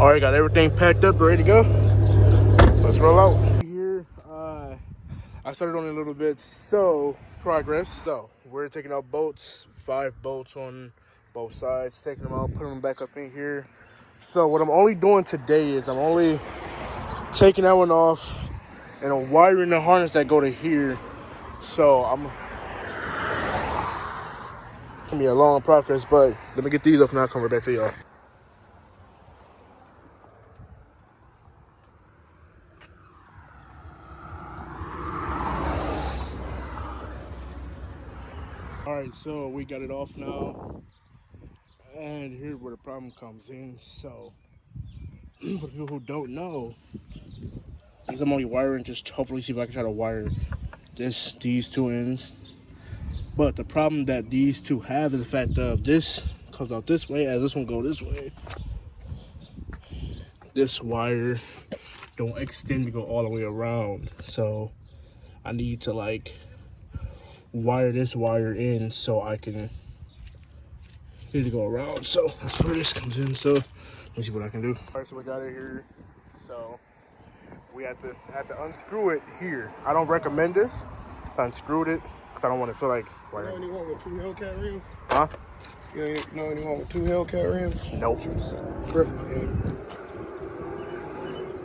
All right, got everything packed up, ready to go. Let's roll out. Here, I started on it a little bit, so progress. So we're taking out bolts, 5 bolts on both sides, taking them out, putting them back up in here. So what I'm only doing today is I'm only taking that one off and I'm wiring the harness that go to here. So it's gonna be a long process, but let me get these off and I'll come right back to y'all. All right, so we got it off now, and here's where the problem comes in. So for people who don't know, because I'm only wiring, just hopefully see if I can try to wire these 2 ends. But the problem that these 2 have is the fact of this comes out this way, as this one go this way. This wire don't extend to go all the way around, so I need to like wire this wire in so I can need to go around. So that's where this comes in. So let me see what I can do. All right, so we got it here. So we have to unscrew it here. I don't recommend this. I unscrewed it because I don't want to feel like. You know anyone with 2 Hellcat rims? Huh? You know anyone with 2 Hellcat rims? Nope. Yeah.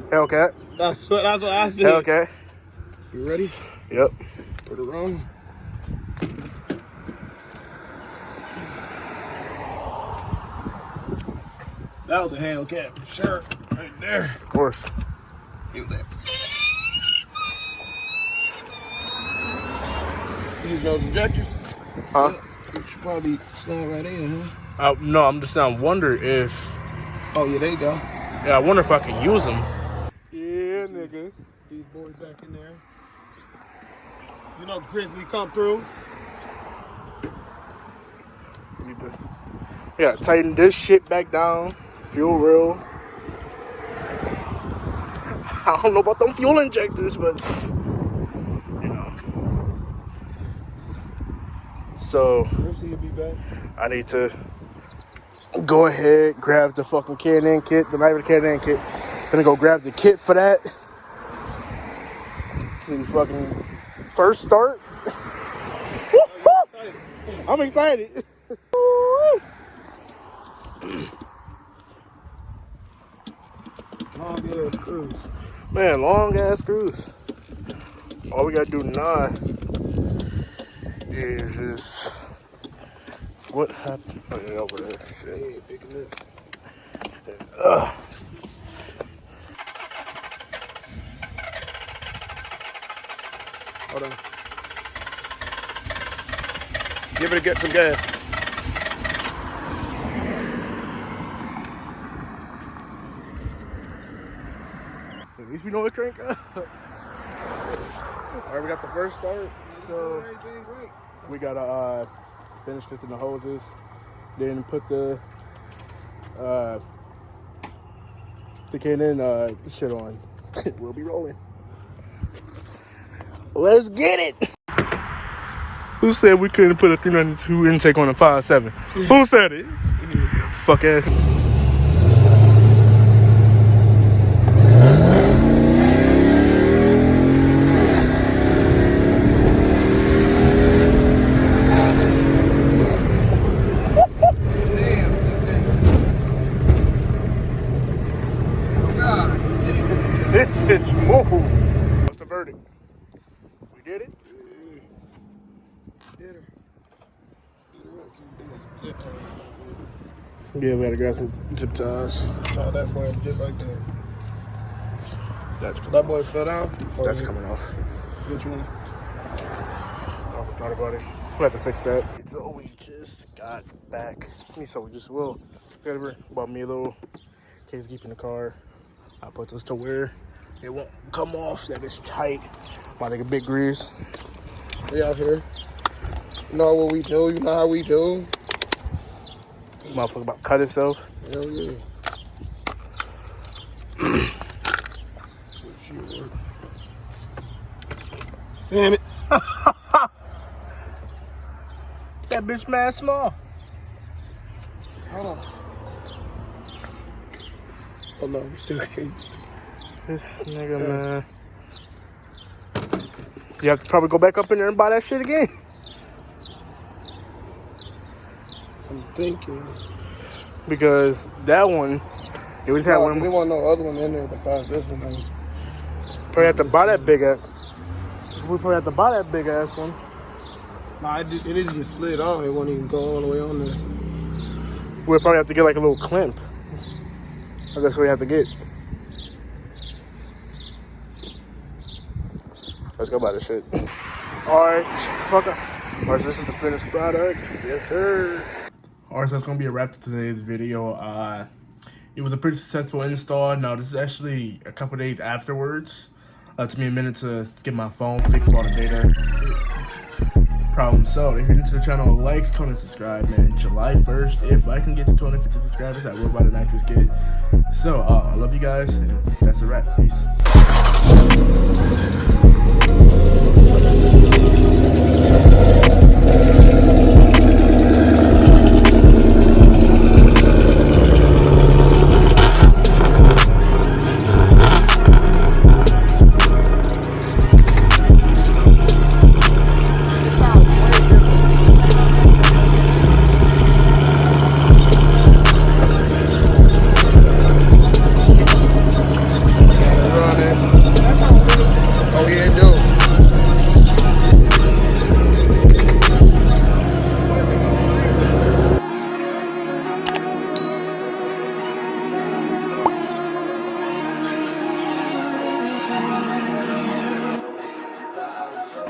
Hellcat. That's what I said. Hellcat. You ready? Yep. Put it on. That was a Hellcat for sure, right there. Of course. Use that. Use those injectors. Huh? You should probably slide right in, huh? No, I'm just saying. I wonder if. Oh yeah, there you go. Yeah, I wonder if I could use them. Yeah, nigga. These boys back in there. You know, Grizzly come through. Yeah, tighten this shit back down. Fuel real. I don't know about them fuel injectors, but you know. So You'll be back. I need to go ahead, grab the fucking K&N kit, the not even K&N kit. Gonna go grab the kit for that. And fucking first start. I'm excited. Long ass screws. Man, long ass screws. All we gotta do now is just what happened? Oh yeah, over there. Shit. Yeah, picking up. Hold on. Give it a get some gas. At least we know it crank up. Alright, we got the first start. So we gotta finish lifting the hoses, then put the K&N shit on. We'll be rolling. Let's get it. Who said we couldn't put a 392 intake on a 5.7? Who said it? Fuck ass. This bitch move. What's the verdict? We did it? Yeah, we gotta grab some zip ties. Tie that boy just like that. That's coming That boy fell down? That's coming off. Which one? I forgot about it. We have to fix that. So we just got back. So we just will. Whatever. Bought me a little case to keep in the car. I put this to where it won't come off. That is tight. My nigga Big Grease. We out here. You know what we do? You know how we do? Motherfucker about to cut itself. Hell yeah. Shit work. Damn it. That bitch mad small. Hold on. Oh no, we still can't. This nigga, man. You have to probably go back up in there and buy that shit again. I'm thinking. Because that one, they always had No, one. there wasn't no other one in there besides this one. Probably have to buy that big ass. We probably have to buy that big ass one. Nah, it just slid on. It won't even go all the way on there. We'll probably have to get like a little clamp. That's what we have to get. Let's go buy this shit. Alright, shut the fuck up. Alright, so this is the finished product. Yes, sir. Alright, so that's gonna be a wrap to today's video. It was a pretty successful install. Now, this is actually a couple days afterwards. It took me a minute to get my phone fixed, all the data problem. So, if you're new to the channel, like, comment, subscribe, man. July 1st, if I can get to 250 subscribers, I will buy the Nitrous kit. So, I love you guys, and that's a wrap. Peace.